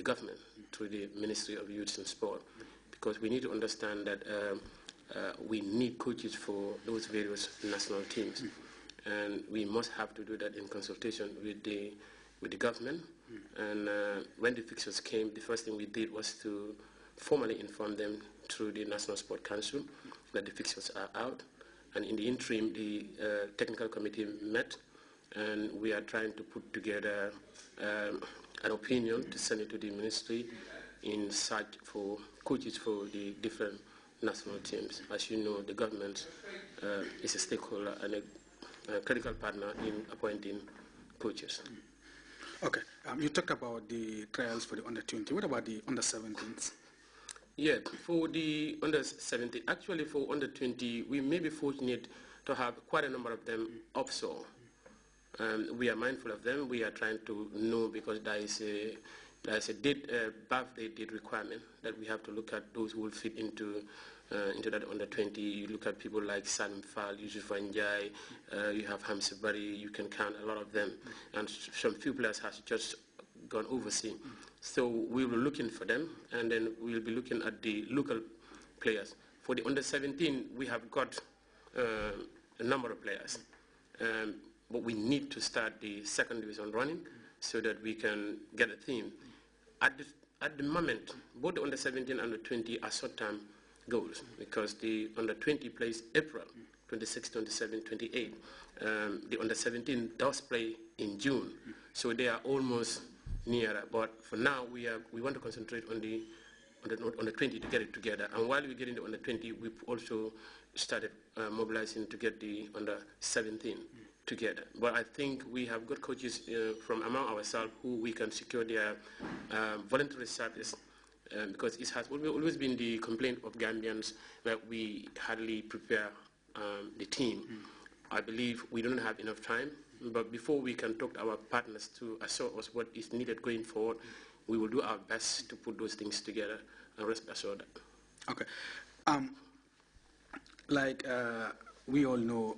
government through the Ministry of Youth and Sport, because we need to understand that we need coaches for those various national teams, and we must have to do that in consultation with the government. And when the fixtures came, the first thing we did was to formally inform them through the National Sport Council that the fixtures are out. And in the interim, the technical committee met, and we are trying to put together an opinion to send it to the ministry in search for coaches for the different national teams. As you know, the government is a stakeholder and a critical partner in appointing coaches. Okay, you talked about the trials for the under-20. What about the under-17s? Yeah, for the under-17, actually for under-20, we may be fortunate to have quite a number of them offshore. We are mindful of them. We are trying to know, because there is a birthday date requirement that we have to look at those who will fit into that under-20. You look at people like Salim Fall, Yusuf Anjay, you have Hamza Bari, you can count a lot of them. And some few players have just gone overseas. So we will be looking for them, and then we will be looking at the local players. For the under-17, we have got a number of players. But we need to start the second division running so that we can get a team. At the moment, both the under-17 and under-20 are short-term goals, because the under-20 plays April 26, 27, 28. The under-17 does play in June, so they are almost nearer. But for now, we want to concentrate on the under-20 to get it together. And while we get into under-20, we've also started mobilizing to get the under-17 together. But I think we have good coaches from among ourselves who we can secure their voluntary service, because it has always been the complaint of Gambians that we hardly prepare the team. I believe we don't have enough time, but before we can talk to our partners to assure us what is needed going forward, we will do our best to put those things together and rest assured that. Okay. We all know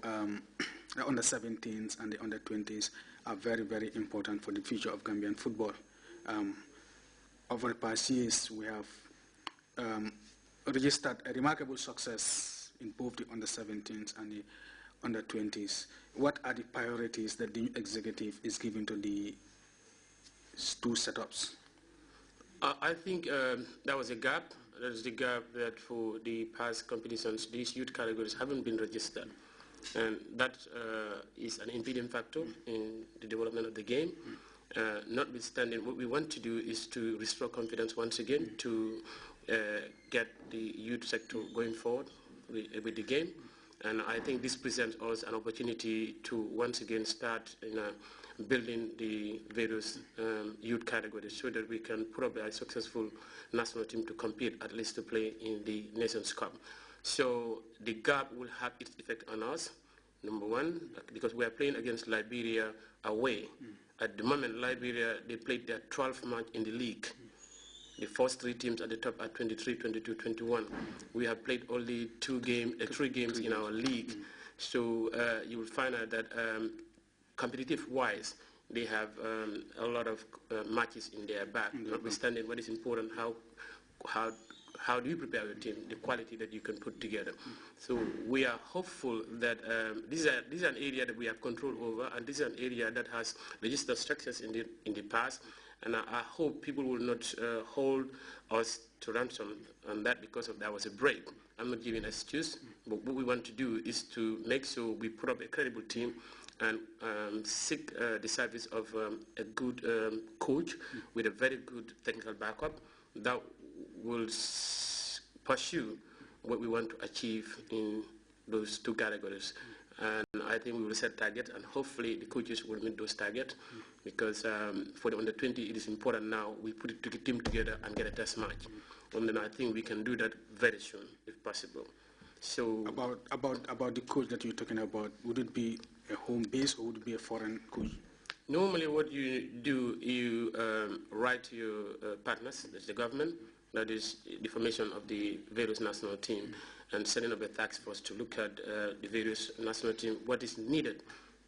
the under-17s and the under-20s are very, very important for the future of Gambian football. Over the past years, we have registered a remarkable success in both the under-17s and the under-20s. What are the priorities that the executive is giving to the two setups? I think there was a gap. There's the gap that for the past competitions, these youth categories haven't been registered. And that is an impeding factor in the development of the game. Notwithstanding, what we want to do is to restore confidence once again, to get the youth sector going forward with the game. And I think this presents us an opportunity to once again start building the various youth categories so that we can put up a successful national team to compete, at least to play in the Nations Cup. So the gap will have its effect on us, number one, because we are playing against Liberia away. At the moment, Liberia, they played their 12th match in the league. The first three teams at the top are 23, 22, 21. We have played only three games in our league. So you will find out that competitive-wise, they have a lot of matches in their back. Notwithstanding what is important, how do you prepare your team, the quality that you can put together. So we are hopeful that this is an area that we have control over, and this is an area that has registered success in the past. And I hope people will not hold us to ransom on that because there was a break. I'm not giving an excuse, but what we want to do is to make sure we put up a credible team and seek the service of a good coach with a very good technical backup that will pursue what we want to achieve in those two categories. And I think we will set targets, and hopefully the coaches will meet those targets, because for the under-20 it is important now we put the team together and get a test match. And then I think we can do that very soon if possible. So about the coach that you're talking about, would it be a home base or would it be a foreign coach? Normally what you do, you write to your partners, that's the government, that is the formation of the various national team, and setting up a task force to look at the various national team, what is needed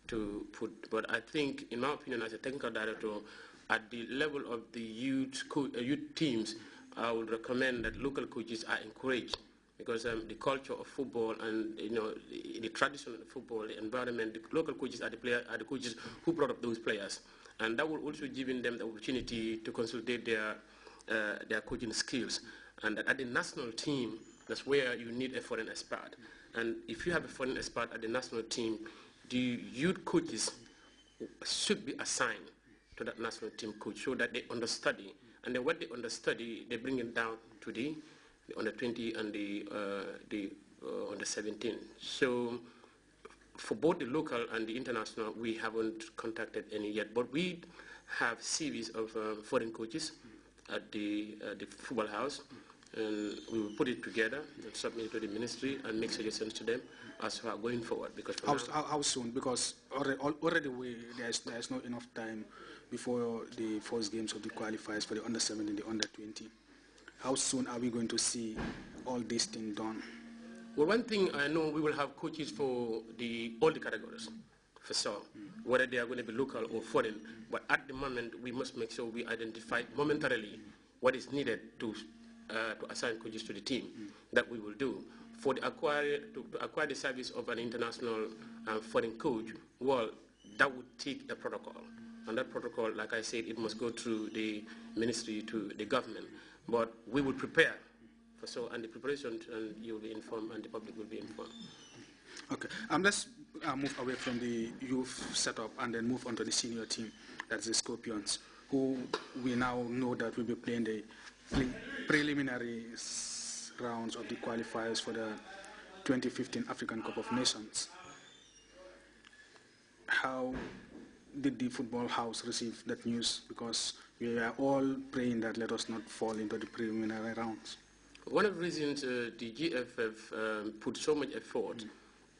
to put. But I think, in my opinion, as a technical director, at the level of the youth teams, I would recommend that local coaches are encouraged, because the culture of football and the tradition of football, the environment, the local coaches are the coaches who brought up those players, and that will also give them the opportunity to consolidate their coaching skills. And at the national team, that's where you need a foreign expert. And if you have a foreign expert at the national team, the youth coaches should be assigned to that national team coach so that they understudy. And then what they understudy, they bring it down to the under 20 and the under 17. So for both the local and the international, we haven't contacted any yet, but we have series of foreign coaches at the football house, and we will put it together and submit it to the ministry and make suggestions to them as we are going forward. Because how soon? Because already there's not enough time before the first games of the qualifiers for the under 17 and the under 20. How soon are we going to see all these things done? Well, one thing I know, we will have coaches for all the categories, for sure, whether they are going to be local or foreign. But at the moment, we must make sure we identify momentarily what is needed to assign coaches to the team. That we will do. For the acquire the service of an international foreign coach, well, that would take a protocol. And that protocol, like I said, it must go through the ministry to the government. But we will prepare for so, and the preparation, and you will be informed, and the public will be informed. Okay. Let's move away from the youth setup and then move on to the senior team. That's the Scorpions, who we now know that will be playing the preliminary rounds of the qualifiers for the 2015 African Cup of Nations. How did the football house receive that news? Because we are all praying that let us not fall into the preliminary rounds. One of the reasons the GFF put so much effort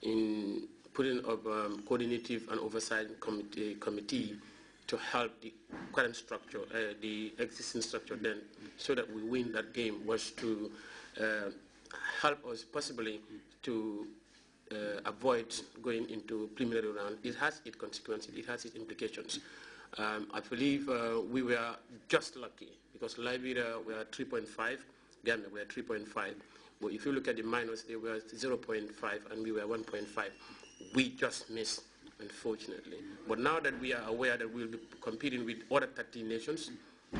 in putting up coordinative and oversight committee to help the current structure, the existing structure then, so that we win that game, was to help us possibly to avoid going into preliminary round. It has its consequences, it has its implications. I believe we were just lucky, because Liberia were 3.5, Ghana were 3.5. But if you look at the minors, they were 0.5 and we were 1.5. We just missed, unfortunately. But now that we are aware that we'll be competing with other 30 nations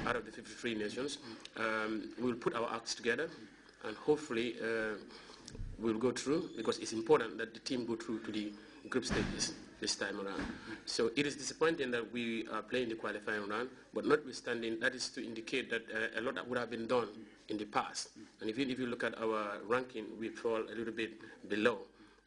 out of the 53 nations, we'll put our acts together and hopefully we'll go through, because it's important that the team go through to the group stages this time around. So it is disappointing that we are playing the qualifying round, but notwithstanding, that is to indicate that a lot that would have been done in the past. And even if you look at our ranking, we fall a little bit below.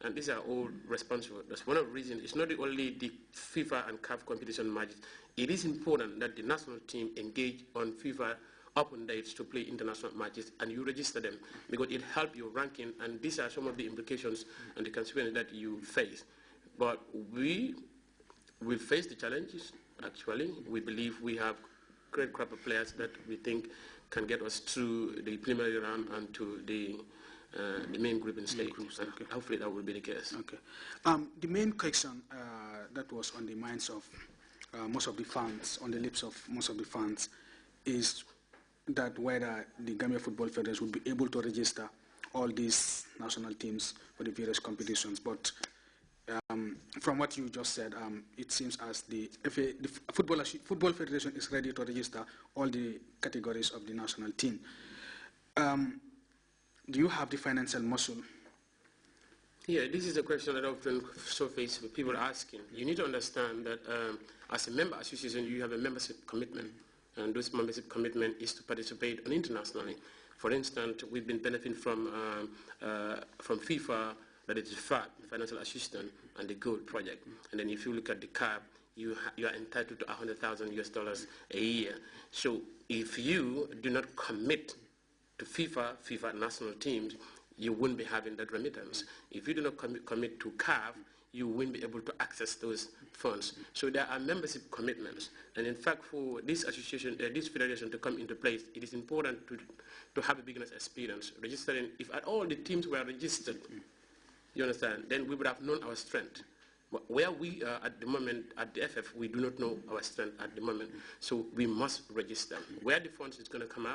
And these are all responsible. That's one of the reasons. It's not only the FIFA and CAF competition matches. It is important that the national team engage on FIFA open dates to play international matches, and you register them, because it helps your ranking, and these are some of the implications and the consequences that you face. But we will face the challenges, actually. We believe we have great crop of players that we think can get us through the preliminary round and to the main grouping stage. Okay. Hopefully that will be the case. Okay. The main question that was on the minds of most of the fans, on the lips of most of the fans, is that whether the Gambia Football Federation would be able to register all these national teams for the various competitions. But from what you just said, it seems as the Football Federation is ready to register all the categories of the national team. Do you have the financial muscle? Yeah, this is a question that often surfaces with people asking. You need to understand that as a member association, you have a membership commitment, and this membership commitment is to participate internationally. For instance, we've been benefiting from FIFA, that is the FAB, Financial Assistance, and the Gold Project. And then if you look at the CAB, you are entitled to $100,000 a year. So if you do not commit to FIFA national teams, you wouldn't be having that remittance. If you do not commit to CAF, you won't be able to access those funds. So there are membership commitments. And in fact, for this association, this federation to come into place, it is important to have a beginner's experience. Registering, if at all the teams were registered, you understand, then we would have known our strength. Where we are at the moment, at the FF, we do not know our strength at the moment. So we must register. Where the funds is going to come up,